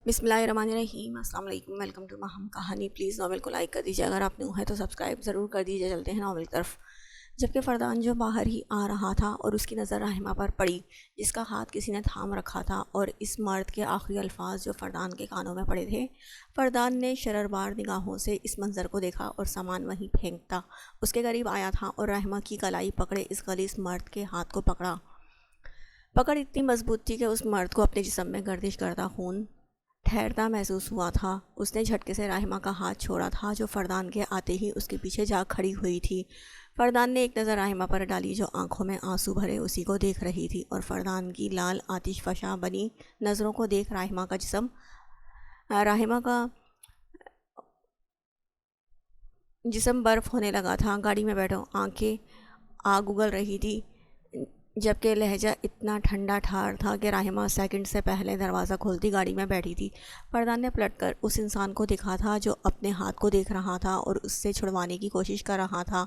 بسم اللہ الرحمن الرحیم۔ السلام علیکم، ویلکم ٹو ماہم کہانی۔ پلیز ناول کو لائک کر دیجیے، اگر آپ نیو ہیں تو سبسکرائب ضرور کر دیجیے۔ چلتے ہیں ناول کی طرف۔ جبکہ فردان جو باہر ہی آ رہا تھا اور اس کی نظر رحمہ پر پڑی، جس کا ہاتھ کسی نے تھام رکھا تھا، اور اس مرد کے آخری الفاظ جو فردان کے کانوں میں پڑے تھے۔ فردان نے شرربار نگاہوں سے اس منظر کو دیکھا اور سامان وہیں پھینکتا اس کے قریب آیا تھا اور رحمہ کی کلائی پکڑے اس غلیظ مرد کے ہاتھ کو پکڑا۔ پکڑ اتنی مضبوط تھی کہ اس مرد کو اپنے جسم میں گردش کرتا خون ٹھہرتا محسوس ہوا تھا۔ اس نے جھٹکے سے رحمہ کا ہاتھ چھوڑا تھا، جو فردان کے آتے ہی اس کے پیچھے جا کھڑی ہوئی تھی۔ فردان نے ایک نظر رحمہ پر ڈالی، جو آنکھوں میں آنسو بھرے اسی کو دیکھ رہی تھی، اور فردان کی لال آتش فشاں بنی نظروں کو دیکھ رحمہ کا جسم برف ہونے لگا تھا۔ گاڑی میں بیٹھو، آنکھیں آگ اگل رہی تھی، جبکہ لہجہ اتنا ٹھنڈا ٹھار تھا کہ رحمہ سیکنڈ سے پہلے دروازہ کھولتی گاڑی میں بیٹھی تھی۔ فردان نے پلٹ کر اس انسان کو دیکھا تھا جو اپنے ہاتھ کو دیکھ رہا تھا اور اس سے چھڑوانے کی کوشش کر رہا تھا،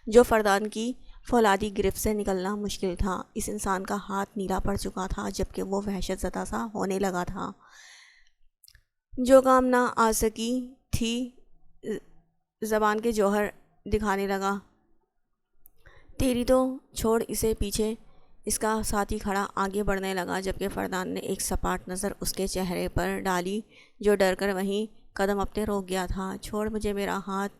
جو فردان کی فولادی گرفت سے نکلنا مشکل تھا۔ اس انسان کا ہاتھ نیلا پڑ چکا تھا، جبکہ وہ وحشت زدہ سا ہونے لگا تھا۔ جو کام نہ آ سکی تھی زبان کے جوہر دکھانے لگا۔ تیری تو چھوڑ اسے، پیچھے اس کا ساتھی کھڑا آگے بڑھنے لگا، جبکہ فردان نے ایک سپاٹ نظر اس کے چہرے پر ڈالی، جو ڈر کر وہیں قدم اپنے روک گیا تھا۔ چھوڑ مجھے، میرا ہاتھ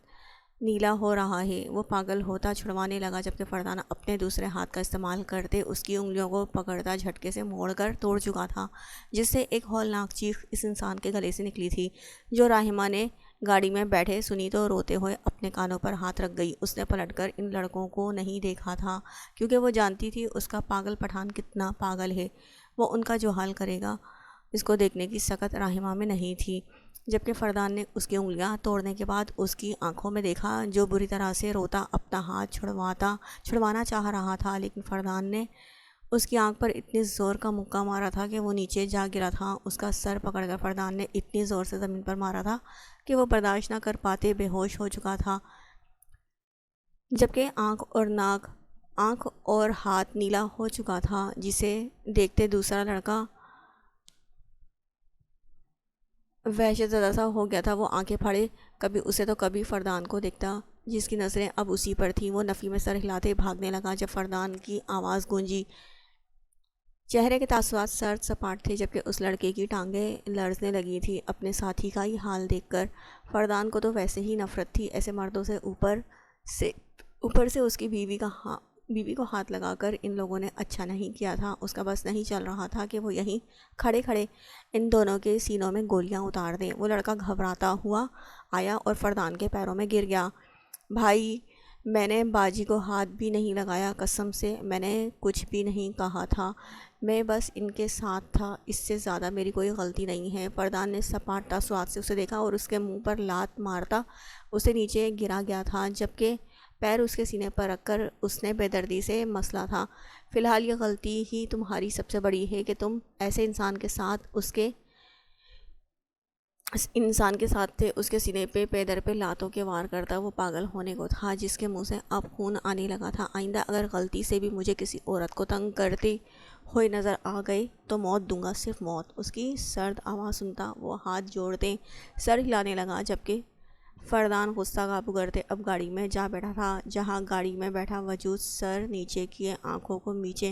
نیلا ہو رہا ہے، وہ پاگل ہوتا چھڑوانے لگا، جبکہ فردان اپنے دوسرے ہاتھ کا استعمال کرتے اس کی انگلیوں کو پکڑتا جھٹکے سے موڑ کر توڑ چکا تھا، جس سے ایک ہولناک چیخ اس انسان کے گلے سے نکلی تھی۔ جو رحمہ نے گاڑی میں بیٹھے سنی تو روتے ہوئے اپنے کانوں پر ہاتھ رکھ گئی۔ اس نے پلٹ کر ان لڑکوں کو نہیں دیکھا تھا، کیونکہ وہ جانتی تھی اس کا پاگل پٹھان کتنا پاگل ہے، وہ ان کا جو حال کرے گا۔ اس کو دیکھنے کی سکت رحمہ میں نہیں تھی، جبکہ فردان نے اس کی انگلیاں توڑنے کے بعد اس کی آنکھوں میں دیکھا، جو بری طرح سے روتا اپنا ہاتھ چھڑوانا چاہ رہا تھا، لیکن فردان نے اس کی آنکھ پر اتنی زور کا مکہ مارا تھا کہ وہ نیچے جا گرا تھا۔ اس کا سر پکڑ کر فردان نے اتنی زور سے زمین پر مارا تھا کہ وہ برداشت نہ کر پاتے بے ہوش ہو چکا تھا، جبکہ آنکھ اور ہاتھ نیلا ہو چکا تھا، جسے دیکھتے دوسرا لڑکا وحشت زدہ سا ہو گیا تھا۔ وہ آنکھیں پھاڑے کبھی اسے تو کبھی فردان کو دیکھتا، جس کی نظریں اب اسی پر تھیں۔ وہ نفی میں سر ہلاتے بھاگنے لگا جب فردان کی آواز گونجی۔ چہرے کے تاثرات سرد سپاٹ تھے، جبکہ اس لڑکے کی ٹانگیں لرزنے لگی تھی اپنے ساتھی کا یہ حال دیکھ کر۔ فردان کو تو ویسے ہی نفرت تھی ایسے مردوں سے، اوپر سے اس کی بیوی کو ہاتھ لگا کر ان لوگوں نے اچھا نہیں کیا تھا۔ اس کا بس نہیں چل رہا تھا کہ وہ یہیں کھڑے کھڑے ان دونوں کے سینوں میں گولیاں اتار دیں۔ وہ لڑکا گھبراتا ہوا آیا اور فردان کے پیروں میں گر گیا۔ بھائی، میں نے باجی کو ہاتھ بھی نہیں لگایا، قسم سے میں نے کچھ بھی نہیں کہا تھا، میں بس ان کے ساتھ تھا، اس سے زیادہ میری کوئی غلطی نہیں ہے۔ فردان نے سپاٹ تاثرات سے اسے دیکھا اور اس کے منہ پر لات مارتا اسے نیچے گرا گیا تھا، جبکہ پیر اس کے سینے پر رکھ کر اس نے بے دردی سے مسلا تھا، فی الحال یہ غلطی ہی تمہاری سب سے بڑی ہے کہ تم ایسے انسان کے ساتھ تھے۔ اس کے سینے پہ پیدر پہ لاتوں کے وار کرتا۔ وہ پاگل ہونے کو تھا، جس کے منہ سے اب خون آنے لگا تھا۔ آئندہ اگر غلطی سے بھی مجھے کسی عورت کو تنگ کرتے ہوئے نظر آ گئے تو موت دوں گا، صرف موت۔ اس کی سرد آواز سنتا وہ ہاتھ جوڑتے سر ہلانے لگا، جبکہ فردان غصہ قابو کرتے اب گاڑی میں جا بیٹھا تھا، جہاں گاڑی میں بیٹھا وجود سر نیچے کیے، آنکھوں کو میچے،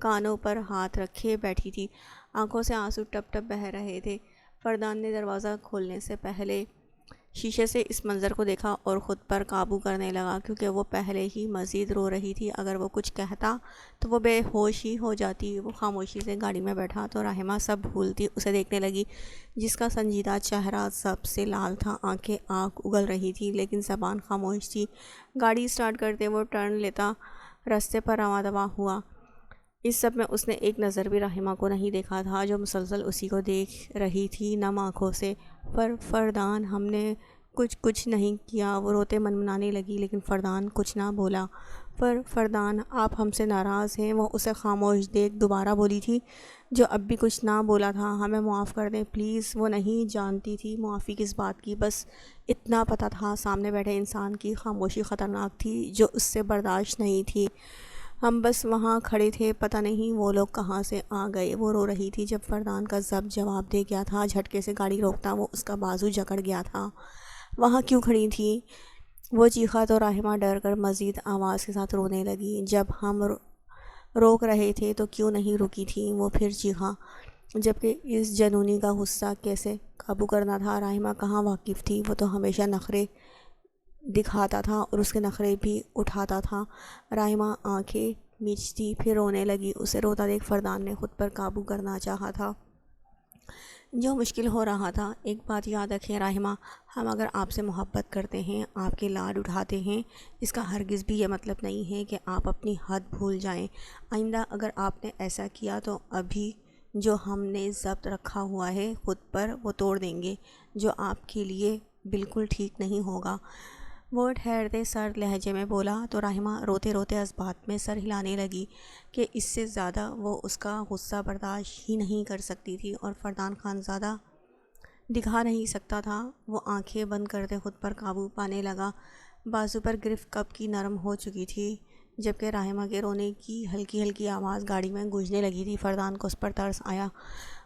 کانوں پر ہاتھ رکھے بیٹھی تھی۔ آنکھوں سے آنسو ٹپ ٹپ بہہ رہے تھے۔ فردان نے دروازہ کھولنے سے پہلے شیشے سے اس منظر کو دیکھا اور خود پر قابو کرنے لگا، کیونکہ وہ پہلے ہی مزید رو رہی تھی۔ اگر وہ کچھ کہتا تو وہ بے ہوش ہی ہو جاتی۔ وہ خاموشی سے گاڑی میں بیٹھا تو رحمہ سب بھولتی اسے دیکھنے لگی، جس کا سنجیدہ چہرہ سب سے لال تھا، آنکھیں آگ اگل رہی تھی، لیکن زبان خاموش تھی۔ گاڑی سٹارٹ کرتے وہ ٹرن لیتا راستے پر رواں دواں ہوا۔ اس سب میں اس نے ایک نظر بھی رحمہ کو نہیں دیکھا تھا، جو مسلسل اسی کو دیکھ رہی تھی نم آنکھوں سے۔ فردان، ہم نے کچھ نہیں کیا، وہ روتے منمنانے لگی، لیکن فردان کچھ نہ بولا۔ فردان، آپ ہم سے ناراض ہیں؟ وہ اسے خاموش دیکھ دوبارہ بولی تھی، جو اب بھی کچھ نہ بولا تھا۔ ہمیں معاف کر دیں پلیز۔ وہ نہیں جانتی تھی معافی کس بات کی، بس اتنا پتہ تھا سامنے بیٹھے انسان کی خاموشی خطرناک تھی، جو اس سے برداشت نہیں تھی۔ ہم بس وہاں کھڑے تھے، پتہ نہیں وہ لوگ کہاں سے آ گئے۔ وہ رو رہی تھی جب فردان کا ضبط جواب دے گیا تھا۔ جھٹکے سے گاڑی روکتا وہ اس کا بازو جکڑ گیا تھا۔ وہاں کیوں کھڑی تھی؟ وہ چیخا تو راہمہ ڈر کر مزید آواز کے ساتھ رونے لگی۔ جب ہم روک رہے تھے تو کیوں نہیں رکی تھی؟ وہ پھر چیخا، جبکہ اس جنونی کا غصہ کیسے قابو کرنا تھا راہمہ کہاں واقف تھی۔ وہ تو ہمیشہ نخرے دکھاتا تھا اور اس کے نخرے بھی اٹھاتا تھا۔ راہمہ آنکھیں میچتی پھر رونے لگی۔ اسے روتا دیکھ فردان نے خود پر قابو کرنا چاہا تھا جو مشکل ہو رہا تھا۔ ایک بات یاد رکھیں راہمہ، ہم اگر آپ سے محبت کرتے ہیں، آپ کے لاڈ اٹھاتے ہیں، اس کا ہرگز بھی یہ مطلب نہیں ہے کہ آپ اپنی حد بھول جائیں۔ آئندہ اگر آپ نے ایسا کیا تو ابھی جو ہم نے ضبط رکھا ہوا ہے خود پر وہ توڑ دیں گے، جو آپ کے لیے بالکل ٹھیک نہیں ہوگا۔ وہ ٹھہرتے سرد لہجے میں بولا تو راہمہ روتے روتے اس بات میں سر ہلانے لگی کہ اس سے زیادہ وہ اس کا غصہ برداشت ہی نہیں کر سکتی تھی اور فردان خان زیادہ دکھا نہیں سکتا تھا۔ وہ آنکھیں بند کرتے خود پر قابو پانے لگا۔ بازو پر گرفت کب کی نرم ہو چکی تھی، جبکہ راہمہ کے رونے کی ہلکی ہلکی آواز گاڑی میں گونجنے لگی تھی۔ فردان کو اس پر ترس آیا۔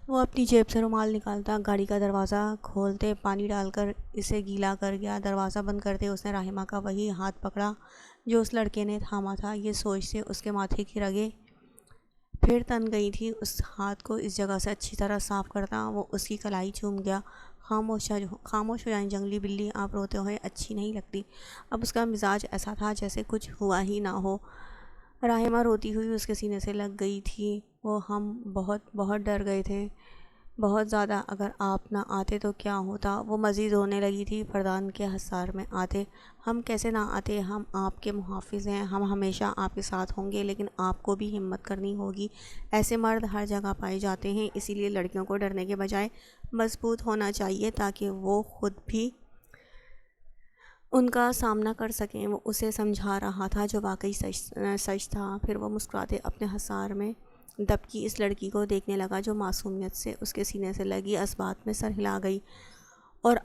وہ اپنی جیب سے رومال نکالتا گاڑی کا دروازہ کھولتے پانی ڈال کر اسے گیلا کر گیا۔ دروازہ بند کرتے اس نے راہمہ کا وہی ہاتھ پکڑا جو اس لڑکے نے تھاما تھا۔ یہ سوچ سے اس کے ماتھے کی رگیں پھر تن گئی تھی۔ اس ہاتھ کو اس جگہ سے اچھی طرح صاف کرتا وہ اس کی کلائی چوم گیا۔ خاموش ہو جائیں جنگلی بلی، آپ روتے ہوئے اچھی نہیں لگتی۔ اب اس کا مزاج ایسا تھا جیسے کچھ ہوا ہی نہ ہو۔ راہمہ روتی ہوئی اس کے سینے سے لگ گئی تھی۔ وہ ہم بہت ڈر گئے تھے، بہت زیادہ۔ اگر آپ نہ آتے تو کیا ہوتا؟ وہ مزید رونے لگی تھی۔ فردان کے حصار میں آتے؟ ہم کیسے نہ آتے؟ ہم آپ کے محافظ ہیں، ہم ہمیشہ آپ کے ساتھ ہوں گے، لیکن آپ کو بھی ہمت کرنی ہوگی۔ ایسے مرد ہر جگہ پائے جاتے ہیں، اسی لیے لڑکیوں کو ڈرنے کے بجائے مضبوط ہونا چاہیے تاکہ وہ خود بھی ان کا سامنا کر سکیں۔ وہ اسے سمجھا رہا تھا جو واقعی سچ تھا۔ پھر وہ مسکراتے اپنے حصار میں دبکی اس لڑکی کو دیکھنے لگا جو معصومیت سے اس کے سینے سے لگی اس بات میں سر ہلا گئی۔ اور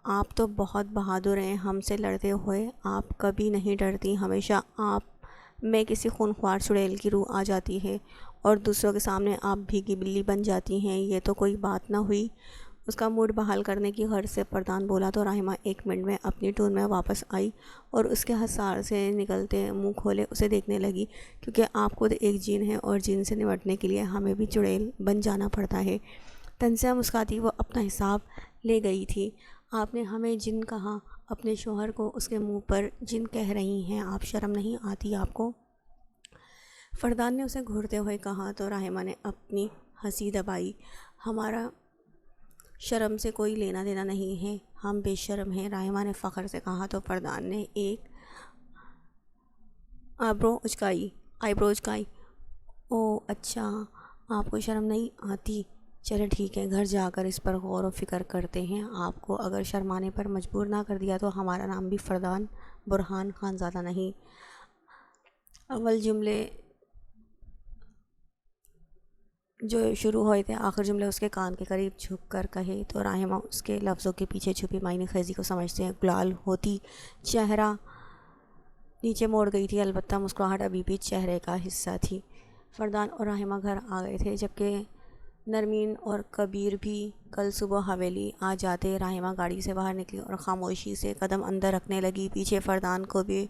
آپ تو بہت بہادر ہیں ہم سے لڑتے ہوئے، آپ کبھی نہیں ڈرتی، ہمیشہ آپ میں کسی خونخوار چڑیل کی روح آ جاتی ہے اور دوسروں کے سامنے آپ بھیگی بلی بن جاتی ہیں۔ یہ تو کوئی بات نہ ہوئی۔ اس کا موڈ بحال کرنے کی غرض سے فردان بولا تو راہمہ ایک منٹ میں اپنی ٹون میں واپس آئی اور اس کے حصار سے نکلتے منہ کھولے اسے دیکھنے لگی، کیونکہ آپ خود ایک جن ہیں اور جن سے نمٹنے کے لیے ہمیں بھی چڑیل بن جانا پڑتا ہے۔ تنزیہ مسکراتی وہ اپنا حساب لے گئی تھی۔ آپ نے ہمیں جن کہا، اپنے شوہر کو اس کے منہ پر جن کہہ رہی ہیں، آپ شرم نہیں آتی آپ کو؟ فردان نے اسے گھورتے ہوئے کہا تو راہمہ نے اپنی ہنسی دبائی۔ ہمارا شرم سے کوئی لینا دینا نہیں ہے، ہم بے شرم ہیں، راہمہ نے فخر سے کہا تو فردان نے ایک آئیبرو اچکائی۔ او اچھا، آپ کو شرم نہیں آتی؟ چلے ٹھیک ہے، گھر جا کر اس پر غور و فکر کرتے ہیں۔ آپ کو اگر شرمانے پر مجبور نہ کر دیا تو ہمارا نام بھی فردان برہان خانزادہ نہیں۔ اول جملے جو شروع ہوئے تھے آخر جملے اس کے کان کے قریب جھک کر کہے تو راہمہ اس کے لفظوں کے پیچھے چھپی معنی خیزی کو سمجھتے گلال ہوتی چہرہ نیچے موڑ گئی تھی، البتہ مسکراہٹ ابھی بھی چہرے کا حصہ تھی۔ فردان اور راہمہ گھر آ گئے تھے، جبکہ نرمین اور کبیر بھی کل صبح حویلی آ جاتے۔ راہمہ گاڑی سے باہر نکلی اور خاموشی سے قدم اندر رکھنے لگی۔ پیچھے فردان کو بھی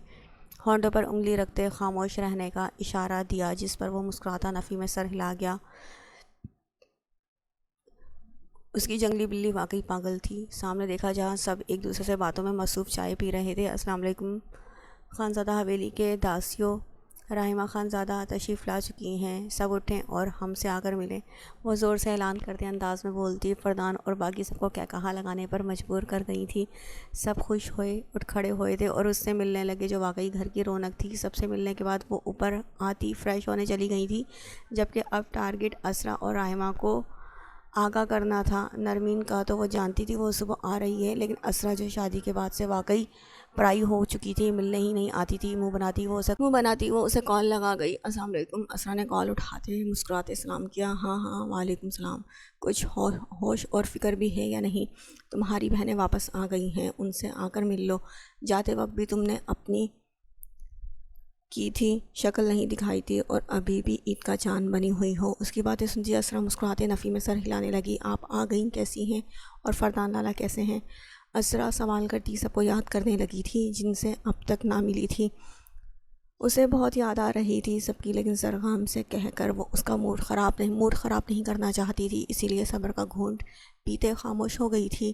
ہونٹوں پر انگلی رکھتے خاموش رہنے کا اشارہ دیا، جس پر وہ مسکراتا نفی میں سر ہلا گیا۔ اس کی جنگلی بلی واقعی پاگل تھی۔ سامنے دیکھا جہاں سب ایک دوسرے سے باتوں میں مصروف چائے پی رہے تھے۔ السلام علیکم خانزادہ، حویلی کے داسیوں، راہمہ خانزادہ تشریف لا چکی ہیں، سب اٹھیں اور ہم سے آ کر ملیں، وہ زور سے اعلان کرتے انداز میں بولتی۔ فردان اور باقی سب کو کہا لگانے پر مجبور کر گئی تھی۔ سب خوش ہوئے، اٹھ کھڑے ہوئے تھے اور اس سے ملنے لگے جو واقعی گھر کی رونق تھی۔ سب سے ملنے کے بعد وہ اوپر آتی فریش ہونے چلی گئی تھی، جبکہ اب ٹارگٹ اسرا اور راہمہ کو آگاہ کرنا تھا۔ نرمین کا تو وہ جانتی تھی وہ صبح آ رہی ہے، لیکن اسرا جو شادی کے بعد سے واقعی پرائی ہو چکی تھی، ملنے ہی نہیں آتی تھی۔ منہ بناتی وہ اسے کال لگا گئی۔ السلام علیکم، اسرا نے کال اٹھاتے مسکراتے سلام کیا۔ ہاں وعلیکم السلام، کچھ ہوش اور فکر بھی ہے یا نہیں؟ تمہاری بہنیں واپس آ گئی ہیں، ان سے آ کر مل لو، جاتے وقت بھی تم نے اپنی کی تھی، شکل نہیں دکھائی تھی اور ابھی بھی عید کا چاند بنی ہوئی ہو۔ اس کی باتیں سنتی اسرا مسکراتے نفی میں سر ہلانے لگی۔ آپ آ گئیں، کیسی ہیں؟ اور فردان لالا کیسے ہیں؟ اسرا سوال کرتی سب کو یاد کرنے لگی تھی جن سے اب تک نہ ملی تھی۔ اسے بہت یاد آ رہی تھی سب کی، لیکن زرغام سے کہہ کر وہ اس کا موڈ خراب نہیں کرنا چاہتی تھی، اسی لیے صبر کا گھونٹ پیتے خاموش ہو گئی تھی۔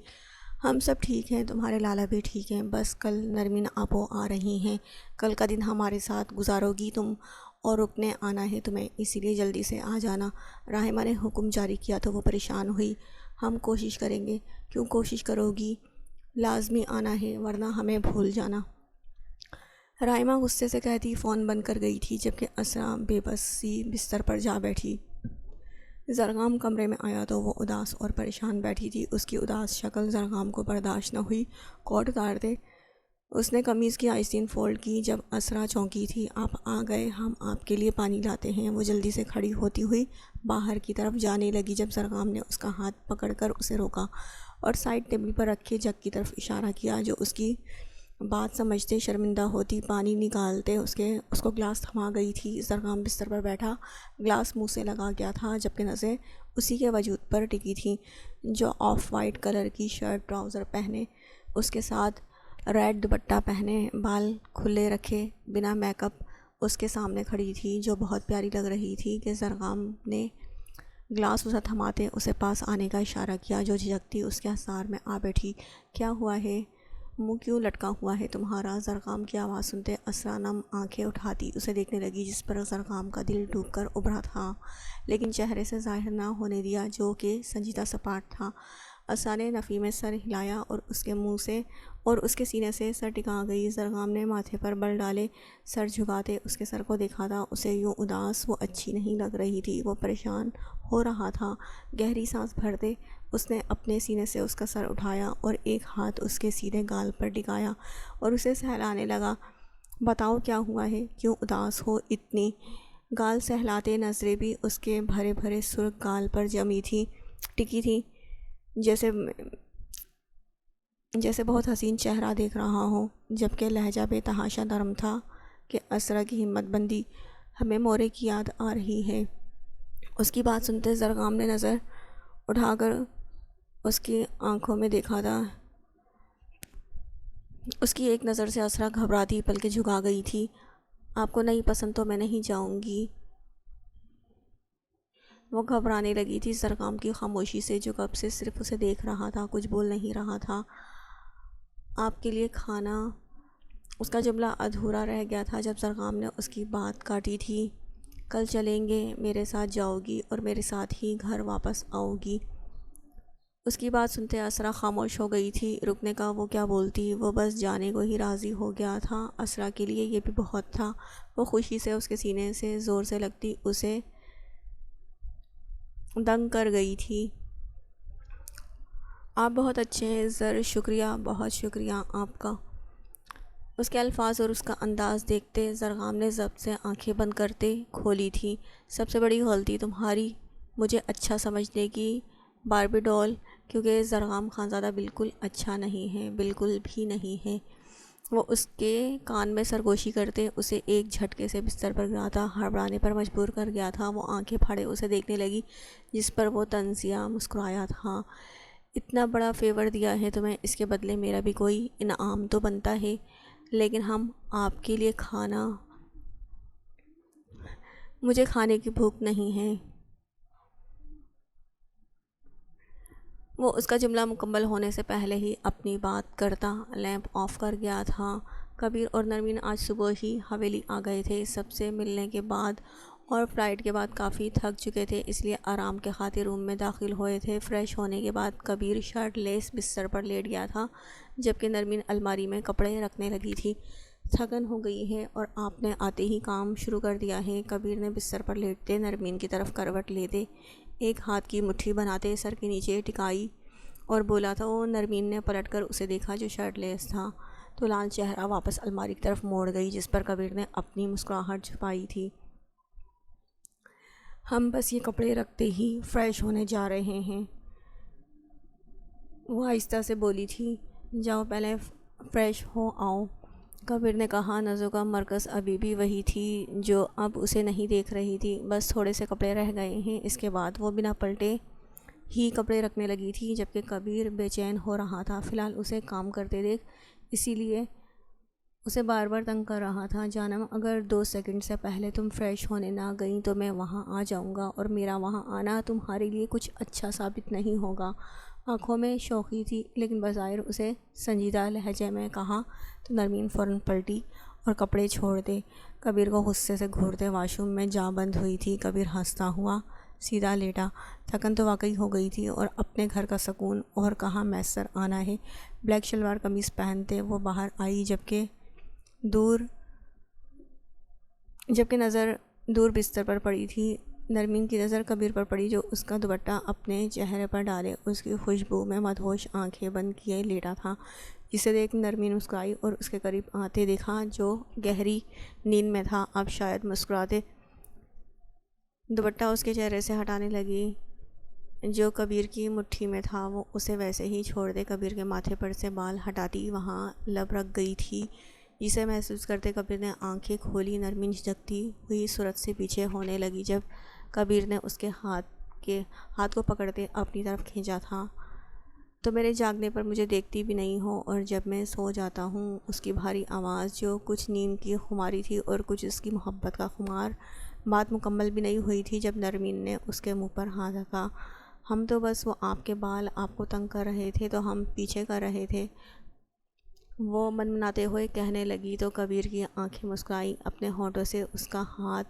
ہم سب ٹھیک ہیں، تمہارے لالا بھی ٹھیک ہیں، بس کل نرمین آپو آ رہی ہیں، کل کا دن ہمارے ساتھ گزارو گی تم، اور رکنے آنا ہے تمہیں، اسی لیے جلدی سے آ جانا۔ راحمہ نے حکم جاری کیا تو وہ پریشان ہوئی۔ ہم کوشش کریں گے۔ کیوں کوشش کرو گی؟ لازمی آنا ہے ورنہ ہمیں بھول جانا۔ راحمہ غصے سے کہتی فون بند کر گئی تھی، جبکہ اسرا بے بس سی بستر پر جا بیٹھی۔ زرغام کمرے میں آیا تو وہ اداس اور پریشان بیٹھی تھی۔ اس کی اداس شکل زرغام کو برداشت نہ ہوئی۔ کوٹ اتار دے۔ اس نے قمیض کی آستین فولڈ کی جب اسرا چونکی تھی۔ آپ آ گئے، ہم آپ کے لیے پانی لاتے ہیں۔ وہ جلدی سے کھڑی ہوتی ہوئی باہر کی طرف جانے لگی جب زرغام نے اس کا ہاتھ پکڑ کر اسے روکا اور سائڈ ٹیبل پر رکھے جگ کی طرف اشارہ کیا، جو اس کی بات سمجھتے شرمندہ ہوتی پانی نکالتے اس کو گلاس تھما گئی تھی۔ زرغام بستر پر بیٹھا، گلاس منہ سے لگا گیا تھا، جبکہ نظریں اسی کے وجود پر ٹکی تھیں جو آف وائٹ کلر کی شرٹ ٹراؤزر پہنے، اس کے ساتھ ریڈ دوپٹہ پہنے، بال کھلے رکھے، بنا میک اپ اس کے سامنے کھڑی تھی، جو بہت پیاری لگ رہی تھی کہ زرغام نے گلاس اسے تھماتے اسے پاس آنے کا اشارہ کیا، جو جھجکتی اس کے حصار میں آ بیٹھی۔ کیا ہوا ہے؟ منہ کیوں لٹکا ہوا ہے تمہارا؟ زرغام کی آواز سنتے اسرا نم آنکھیں اٹھاتی اسے دیکھنے لگی، جس پر زرغام کا دل ڈوب کر ابھرا تھا، لیکن چہرے سے ظاہر نہ ہونے دیا، جو کہ سنجیدہ سپاٹ تھا۔ اسرا نے نفی میں سر ہلایا اور اس کے منہ سے اور اس کے سینے سے سر ٹکا گئی۔ زرغام نے ماتھے پر بل ڈالے، سر جھکاتے اس کے سر کو دیکھا تھا۔ اسے یوں اداس وہ اچھی نہیں لگ رہی تھی، وہ پریشان ہو رہا تھا۔ گہری سانس بھرتے اس نے اپنے سینے سے اس کا سر اٹھایا اور ایک ہاتھ اس کے سیدھے گال پر ٹکایا اور اسے سہلانے لگا۔ بتاؤ کیا ہوا ہے؟ کیوں اداس ہو اتنی؟ گال سہلاتے نظریں بھی اس کے بھرے بھرے سرخ گال پر جمی تھی، ٹکی تھی، جیسے بہت حسین چہرہ دیکھ رہا ہو، جبکہ لہجہ بے تحاشا نرم تھا کہ اسرا کی ہمت بندی۔ ہمیں مورے کی یاد آ رہی ہے۔ اس کی بات سنتے زرغام نے نظر اٹھا کر اس کی آنکھوں میں دیکھا تھا۔ اس کی ایک نظر سے اسرا گھبراتی پلکیں جھکا گئی تھی۔ آپ کو نہیں پسند تو میں نہیں جاؤں گی۔ وہ گھبرانے لگی تھی زرغام کی خاموشی سے، جو کب سے صرف اسے دیکھ رہا تھا، کچھ بول نہیں رہا تھا۔ آپ کے لیے کھانا، اس کا جملہ ادھورا رہ گیا تھا جب زرغام نے اس کی بات کاٹی تھی۔ کل چلیں گے، میرے ساتھ جاؤ گی اور میرے ساتھ ہی گھر واپس آؤ گی۔ اس کی بات سنتے اسرا خاموش ہو گئی تھی۔ رکنے کا وہ کیا بولتی، وہ بس جانے کو ہی راضی ہو گیا تھا۔ اسرا کے لیے یہ بھی بہت تھا۔ وہ خوشی سے اس کے سینے سے زور سے لگتی اسے دنگ کر گئی تھی۔ آپ بہت اچھے ہیں زر، شکریہ، بہت شکریہ آپ کا۔ اس کے الفاظ اور اس کا انداز دیکھتے زرغام نے ضبط سے آنکھیں بند کرتے کھولی تھی۔ سب سے بڑی غلطی تمہاری مجھے اچھا سمجھنے کی، باربی ڈول، کیونکہ زرغام خانزادہ بالکل اچھا نہیں ہے، بالکل بھی نہیں ہے۔ وہ اس کے کان میں سرگوشی کرتے اسے ایک جھٹکے سے بستر پر گراتا ہڑبڑانے پر مجبور کر گیا تھا۔ وہ آنکھیں پھاڑے اسے دیکھنے لگی، جس پر وہ طنزیہ مسکرایا تھا۔ اتنا بڑا فیور دیا ہے تمہیں، اس کے بدلے میرا بھی کوئی انعام تو بنتا ہے، لیکن ہم آپ کے لیے کھانا، مجھے کھانے کی بھوک نہیں ہے۔ وہ اس کا جملہ مکمل ہونے سے پہلے ہی اپنی بات کرتا لیمپ آف کر گیا تھا۔ کبیر اور نرمین آج صبح ہی حویلی آ گئے تھے۔ سب سے ملنے کے بعد اور فلائٹ کے بعد کافی تھک چکے تھے، اس لیے آرام کے خاطر روم میں داخل ہوئے تھے۔ فریش ہونے کے بعد کبیر شرٹ لیس بستر پر لیٹ گیا تھا، جبکہ نرمین الماری میں کپڑے رکھنے لگی تھی۔ تھکن ہو گئی ہے اور آپ نے آتے ہی کام شروع کر دیا ہے، کبیر نے بستر پر لیٹتے نرمین کی طرف کروٹ لیتے ایک ہاتھ کی مٹھی بناتے سر کے نیچے ٹکائی اور بولا تھا۔ وہ نرمین نے پلٹ کر اسے دیکھا جو شرٹ لیس تھا تو لال چہرہ واپس الماری کی طرف موڑ گئی، جس پر کبیر نے اپنی مسکراہٹ چھپائی تھی۔ ہم بس یہ کپڑے رکھتے ہی فریش ہونے جا رہے ہیں، وہ آہستہ سے بولی تھی۔ جاؤ پہلے فریش ہو آؤ۔ کبیر نے کہا نظروں کا مرکز ابھی بھی وہی تھی جو اب اسے نہیں دیکھ رہی تھی، بس تھوڑے سے کپڑے رہ گئے ہیں۔ اس کے بعد وہ بنا پلٹے ہی کپڑے رکھنے لگی تھی، جبکہ کبیر بے چین ہو رہا تھا۔ فی الحال اسے کام کرتے دیکھ اسی لیے اسے بار بار تنگ کر رہا تھا۔ جانم، اگر 2 سیکنڈ سے پہلے تم فریش ہونے نہ گئیں تو میں وہاں آ جاؤں گا، اور میرا وہاں آنا تمہارے لیے کچھ اچھا ثابت نہیں ہوگا۔ آنکھوں میں شوخی تھی، لیکن بظاہر اسے سنجیدہ لہجے میں کہا تو نرمین فوراً پلٹی اور کپڑے چھوڑ دے۔ کبیر کو غصے سے گھورتے واش روم میں جا بند ہوئی تھی۔ کبیر ہنستا ہوا سیدھا لیٹا۔ تھکن تو واقعی ہو گئی تھی، اور اپنے گھر کا سکون اور کہاں میسر آنا ہے۔ بلیک شلوار قمیص پہنتے وہ باہر آئی، جبکہ نظر دور بستر پر پڑی تھی۔ نرمین کی نظر کبیر پر پڑی، جو اس کا دوپٹہ اپنے چہرے پر ڈالے اس کی خوشبو میں مدہوش آنکھیں بند کیے لیٹا تھا، جسے دیکھ نرمین مسکرائی اور اس کے قریب آتے دیکھا جو گہری نیند میں تھا۔ اب شاید مسکراتے دوپٹہ اس کے چہرے سے ہٹانے لگی جو کبیر کی مٹھی میں تھا، وہ اسے ویسے ہی چھوڑ دے۔ کبیر کے ماتھے پر سے بال ہٹاتی وہاں لب رکھ گئی تھی، جسے محسوس کرتے کبیر نے آنکھیں کھولی۔ نرمین جھجکتی ہوئی صورت سے پیچھے ہونے لگی جب کبیر نے اس کے ہاتھ کو پکڑتے اپنی طرف کھینچا تھا۔ تو میرے جاگنے پر مجھے دیکھتی بھی نہیں ہو، اور جب میں سو جاتا ہوں۔ اس کی بھاری آواز جو کچھ نیند کی خماری تھی اور کچھ اس کی محبت کا خمار۔ بات مکمل بھی نہیں ہوئی تھی جب نرمین نے اس کے منہ پر ہاتھ رکھا۔ ہم تو بس وہ آپ کے بال آپ کو تنگ کر رہے تھے تو ہم پیچھے کر رہے تھے، وہ منمناتے ہوئے کہنے لگی تو کبیر کی آنکھیں مسکرائیں۔ اپنے ہونٹوں سے اس کا ہاتھ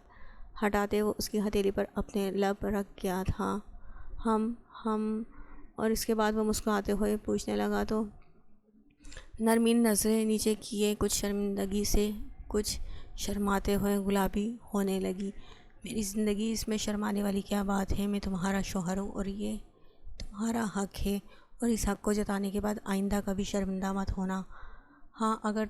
ہٹاتے وہ اس کی ہتھیلی پر اپنے لب رکھ گیا تھا۔ ہم اور اس کے بعد وہ مسکراتے ہوئے پوچھنے لگا تو نرمین نظریں نیچے کیے کچھ شرمندگی سے کچھ شرماتے ہوئے گلابی ہونے لگی۔ میری زندگی، اس میں شرمانے والی کیا بات ہے؟ میں تمہارا شوہر ہوں اور یہ تمہارا حق ہے، اور اس حق کو جتانے کے بعد آئندہ کبھی شرمندہ مت ہونا۔ ہاں، اگر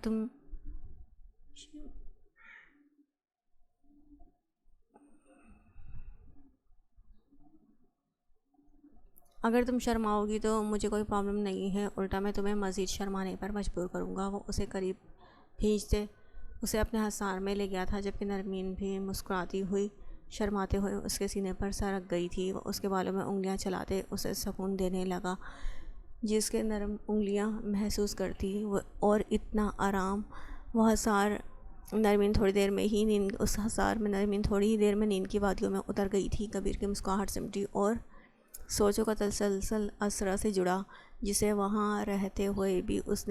تم شرماؤ گی تو مجھے کوئی پرابلم نہیں ہے، الٹا میں تمہیں مزید شرمانے پر مجبور کروں گا۔ وہ اسے قریب کھینچتے اسے اپنے حصار میں لے گیا تھا، جبکہ نرمین بھی مسکراتی ہوئی شرماتے ہوئے اس کے سینے پر سر رکھ گئی تھی۔ وہ اس کے بالوں میں انگلیاں چلاتے اسے سکون دینے لگا، جس کے نرم انگلیاں محسوس کرتی اور اتنا آرام۔ وہ حصار نرمین تھوڑی دیر میں نیند کی وادیوں میں اتر گئی تھی۔ کبیر کی مسکراہٹ سمٹی اور سوچوں کا تسلسل اسرا سے جڑا، جسے وہاں رہتے ہوئے بھی اس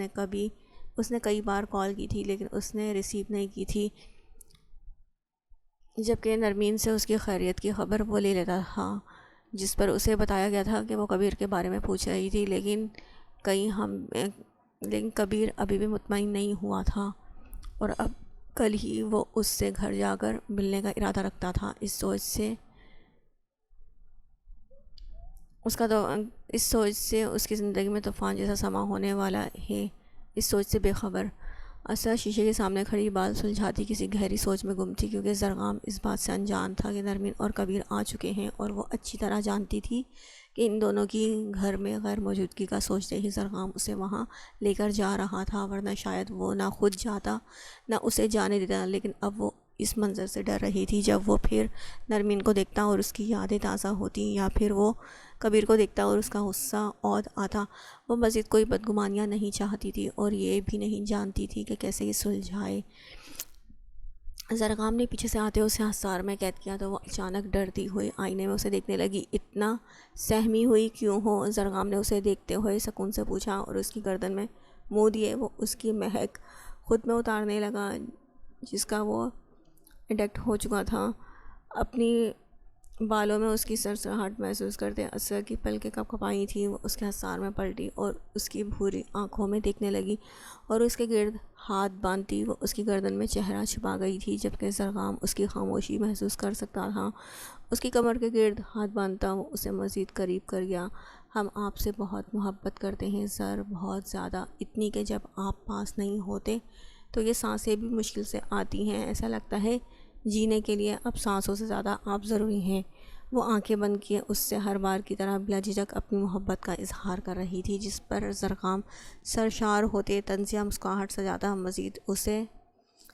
نے کئی بار کال کی تھی، لیکن اس نے ریسیو نہیں کی تھی، جبکہ نرمین سے اس کی خیریت کی خبر وہ لے لیتا تھا، جس پر اسے بتایا گیا تھا کہ وہ کبیر کے بارے میں پوچھ رہی تھی، لیکن کبیر ابھی بھی مطمئن نہیں ہوا تھا، اور اب کل ہی وہ اس سے گھر جا کر ملنے کا ارادہ رکھتا تھا۔ اس سوچ سے اس کی زندگی میں طوفان جیسا سما ہونے والا ہے۔ اس سوچ سے بے خبر اسرا شیشے کے سامنے کھڑی بال سلجھاتی کسی گہری سوچ میں گم تھی، کیونکہ زرغام اس بات سے انجان تھا کہ نرمین اور کبیر آ چکے ہیں، اور وہ اچھی طرح جانتی تھی کہ ان دونوں کی گھر میں غیر موجودگی کا سوچتے ہی زرغام اسے وہاں لے کر جا رہا تھا، ورنہ شاید وہ نہ خود جاتا نہ اسے جانے دیتا۔ لیکن اب وہ اس منظر سے ڈر رہی تھی، جب وہ پھر نرمین کو دیکھتا اور اس کی یادیں تازہ ہوتی، یا پھر وہ کبیر کو دیکھتا اور اس کا غصہ عود آتا۔ وہ مزید کوئی بدگمانیاں نہیں چاہتی تھی، اور یہ بھی نہیں جانتی تھی کہ کیسے یہ سلجھائے۔ زرغام نے پیچھے سے آتے اسے حصار میں قید کیا تو وہ اچانک ڈرتی ہوئی آئینے میں اسے دیکھنے لگی۔ اتنا سہمی ہوئی کیوں ہو؟ زرغام نے اسے دیکھتے ہوئے سکون سے پوچھا، اور اس کی گردن میں منہ دیے وہ اس کی مہک خود میں اتارنے لگا، جس کا وہ ایڈکٹ ہو چکا تھا۔ اپنی بالوں میں اس کی سرسراہٹ محسوس کرتے اسرا کی پلکیں کپ کپائی تھیں۔ وہ اس کے حصار میں پلٹی اور اس کی بھوری آنکھوں میں دیکھنے لگی، اور اس کے گرد ہاتھ باندھتی وہ اس کی گردن میں چہرہ چھپا گئی تھی، جبکہ زرغام اس کی خاموشی محسوس کر سکتا تھا۔ اس کی کمر کے گرد ہاتھ باندھتا وہ اسے مزید قریب کر گیا۔ ہم آپ سے بہت محبت کرتے ہیں زر، بہت زیادہ، اتنی کہ جب آپ پاس نہیں ہوتے تو یہ سانسیں بھی مشکل سے آتی ہیں۔ ایسا لگتا ہے جینے کے لیے اب سانسوں سے زیادہ آپ ضروری ہیں۔ وہ آنکھیں بند کیے اس سے ہر بار کی طرح بلا جھجک اپنی محبت کا اظہار کر رہی تھی، جس پر زرخام سرشار ہوتے طنزیہ مسکراہٹ سجاتا مزید اسے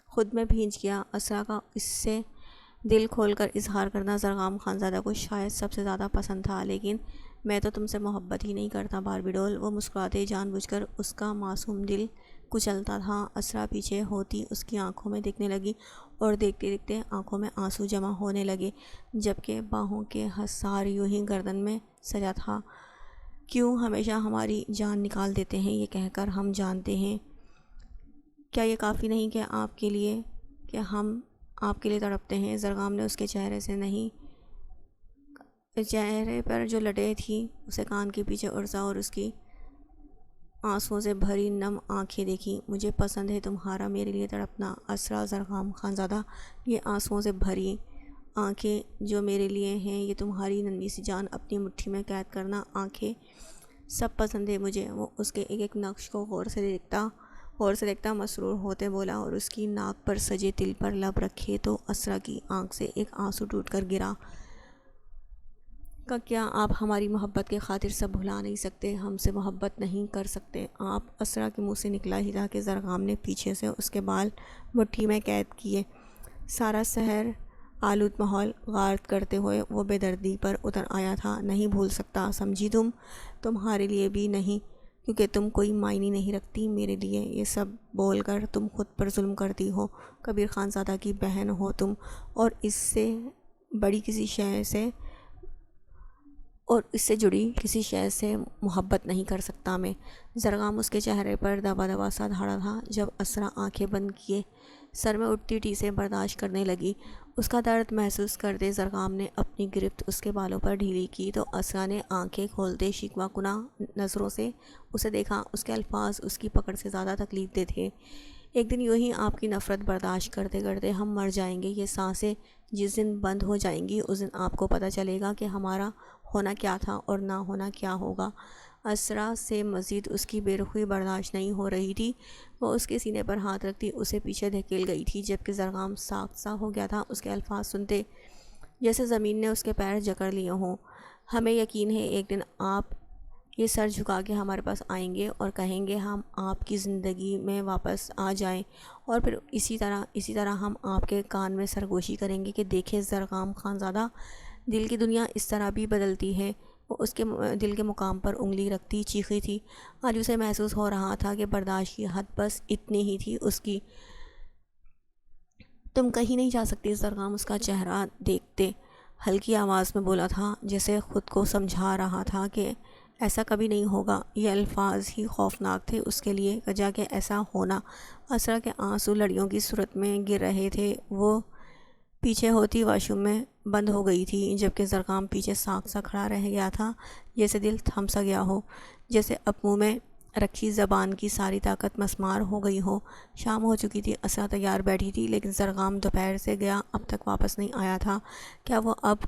خود میں بھینج گیا۔ اسرا کا اس سے دل کھول کر اظہار کرنا زرخام خانزادہ کو شاید سب سے زیادہ پسند تھا۔ لیکن میں تو تم سے محبت ہی نہیں کرتا باربی ڈول، وہ مسکراتے جان بوجھ کر اس کا معصوم دل کچلتا تھا۔ اسرا پیچھے ہوتی اس کی آنکھوں میں دیکھنے لگی اور دیکھتے دیکھتے آنکھوں میں آنسو جمع ہونے لگے، جبکہ باہوں کے حصار یوں ہی گردن میں سجا تھا۔ کیوں ہمیشہ ہماری جان نکال دیتے ہیں یہ کہہ کر ہم جانتے ہیں، کیا یہ کافی نہیں کہ ہم آپ کے لیے تڑپتے ہیں؟ زرخام نے اس کے چہرے پر جو لٹیں تھیں اسے کان کے پیچھے ارزا اور اس کی آنسوؤں سے بھری نم آنکھیں دیکھیں۔ مجھے پسند ہے تمہارا میرے لیے تڑپنا اسرا زرخام خانزادہ، یہ آنسوؤں سے بھری آنکھیں جو میرے لیے ہیں، یہ تمہاری ننھی سی جان اپنی مٹھی میں قید کرنا آنکھیں سب پسند ہے مجھے۔ وہ اس کے ایک ایک نقش کو غور سے دیکھتا مسرور ہوتے بولا اور اس کی ناک پر سجے تل پر لب رکھے تو اسرا کی آنکھ سے ایک آنسو ٹوٹ کر گرا۔ کیا آپ ہماری محبت کے خاطر سب بھلا نہیں سکتے، ہم سے محبت نہیں کر سکتے آپ؟ اسرا کے منہ سے نکلا ہی تھا کہ زرخام نے پیچھے سے اس کے بال مٹھی میں قید کیے۔ سارا سحر آلود ماحول غارت کرتے ہوئے وہ بے دردی پر اتر آیا تھا۔ نہیں بھول سکتا سمجھی تمہارے لیے بھی نہیں، کیونکہ تم کوئی معنی نہیں رکھتی میرے لیے، یہ سب بول کر تم خود پر ظلم کرتی ہو۔ کبیر خانزادہ کی بہن ہو تم، اور اس سے جڑی کسی شے سے محبت نہیں کر سکتا میں۔ زرخام اس کے چہرے پر دبا دبا سا دھاڑا تھا جب اسرا آنکھیں بند کیے سر میں اٹھتی ٹیسیں برداشت کرنے لگی۔ اس کا درد محسوس کرتے زرخام نے اپنی گرفت اس کے بالوں پر ڈھیلی کی تو اسرا نے آنکھیں کھولتے شکوہ کناں نظروں سے اسے دیکھا۔ اس کے الفاظ اس کی پکڑ سے زیادہ تکلیف دہ تھے۔ ایک دن یوں ہی آپ کی نفرت برداشت کرتے کرتے ہم مر جائیں گے، یہ سانسیں جس دن بند ہو جائیں گی اس دن آپ کو پتہ چلے گا کہ ہمارا ہونا کیا تھا اور نہ ہونا کیا ہوگا۔ اسرا سے مزید اس کی بے رخی برداشت نہیں ہو رہی تھی۔ وہ اس کے سینے پر ہاتھ رکھتی اسے پیچھے دھکیل گئی تھی، جبکہ زرخام ساخت سا ہو گیا تھا اس کے الفاظ سنتے، جیسے زمین نے اس کے پیر جکڑ لیے ہوں۔ ہمیں یقین ہے ایک دن آپ یہ سر جھکا کے ہمارے پاس آئیں گے اور کہیں گے ہم آپ کی زندگی میں واپس آ جائیں، اور پھر اسی طرح ہم آپ کے کان میں سرگوشی کریں گے کہ دیکھیں زرخام خانزادہ، دل کی دنیا اس طرح بھی بدلتی ہے۔ وہ اس کے دل کے مقام پر انگلی رکھتی چیخی تھی۔ آج اسے محسوس ہو رہا تھا کہ برداشت کی حد بس اتنی ہی تھی اس کی۔ تم کہیں نہیں جا سکتی زرخام اس کا چہرہ دیکھتے ہلکی آواز میں بولا تھا، جیسے خود کو سمجھا رہا تھا کہ ایسا کبھی نہیں ہوگا۔ یہ الفاظ ہی خوفناک تھے اس کے لیے، وجہ کہ ایسا ہونا۔ اسرا کے آنسو لڑیوں کی صورت میں گر رہے تھے۔ وہ پیچھے ہوتی واش روم میں بند ہو گئی تھی، جبکہ زرخام پیچھے ساکھ سا کھڑا رہ گیا تھا، جیسے دل تھم سا گیا ہو، جیسے اب منہ میں رکھی زبان کی ساری طاقت مسمار ہو گئی ہو۔ شام ہو چکی تھی، اسرا تیار بیٹھی تھی، لیکن زرخام دوپہر سے گیا اب تک واپس نہیں آیا تھا۔ کیا وہ اب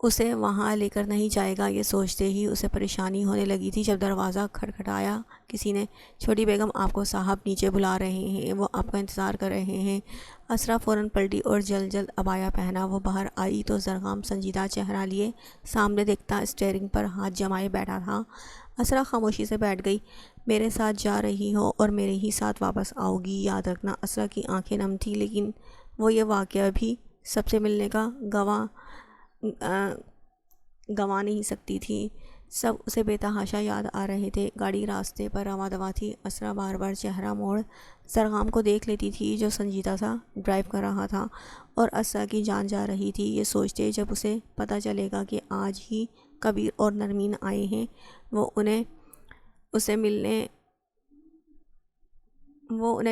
اسے وہاں لے کر نہیں جائے گا؟ یہ سوچتے ہی اسے پریشانی ہونے لگی تھی جب دروازہ کھٹکھٹایا کسی نے۔ چھوٹی بیگم آپ کو صاحب نیچے بلا رہے ہیں، وہ آپ کا انتظار کر رہے ہیں۔ اسرا فوراً پلٹی اور جلد جلد عبایا پہنا وہ باہر آئی تو زرخام سنجیدہ چہرہ لیے سامنے دیکھتا اسٹیئرنگ پر ہاتھ جمائے بیٹھا تھا۔ اسرا خاموشی سے بیٹھ گئی۔ میرے ساتھ جا رہی ہو اور میرے ہی ساتھ واپس آؤ گی، یاد رکھنا۔ اسرا کی آنکھیں نم تھیں، لیکن وہ یہ واقعہ بھی سب سے ملنے کا گنوا نہیں سکتی تھی۔ سب اسے بے تحاشا یاد آ رہے تھے۔ گاڑی راستے پر رواں دواں تھی۔ اسرا بار بار چہرہ موڑ زرخام کو دیکھ لیتی تھی جو سنجیدہ سا ڈرائیو کر رہا تھا، اور اسرا کی جان جا رہی تھی یہ سوچتے جب اسے پتہ چلے گا کہ آج ہی کبیر اور نرمین آئے ہیں، وہ انہیں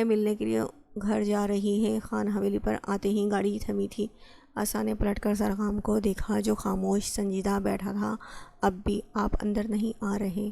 ملنے کے لیے گھر جا رہی ہے۔ خان حویلی پر آتے ہی گاڑی تھمی تھی۔ اسرا نے پلٹ کر زرخام کو دیکھا جو خاموش سنجیدہ بیٹھا تھا۔ اب بھی آپ اندر نہیں آ رہے؟